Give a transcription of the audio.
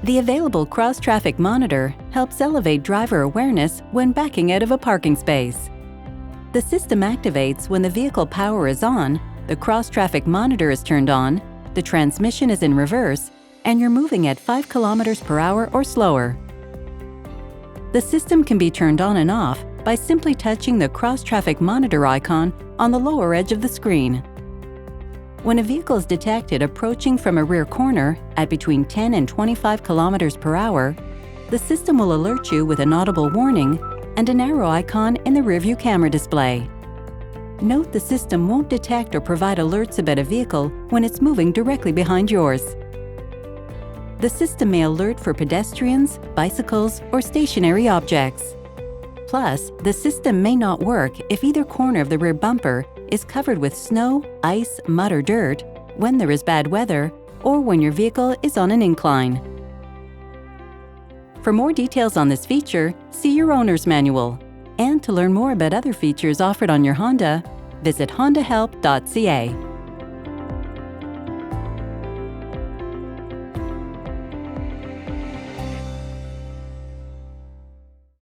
The available cross-traffic monitor helps elevate driver awareness when backing out of a parking space. The system activates when the vehicle power is on, the cross-traffic monitor is turned on, the transmission is in reverse, and you're moving at 5 km per hour or slower. The system can be turned on and off by simply touching the cross-traffic monitor icon on the lower edge of the screen. When a vehicle is detected approaching from a rear corner at between 10 and 25 km per hour, the system will alert you with an audible warning and an arrow icon in the rearview camera display. Note the system won't detect or provide alerts about a vehicle when it's moving directly behind yours. The system may alert for pedestrians, bicycles, or stationary objects. Plus, the system may not work if either corner of the rear bumper is covered with snow, ice, mud, or dirt, when there is bad weather, or when your vehicle is on an incline. For more details on this feature, see your owner's manual. And to learn more about other features offered on your Honda, visit hondahelp.ca.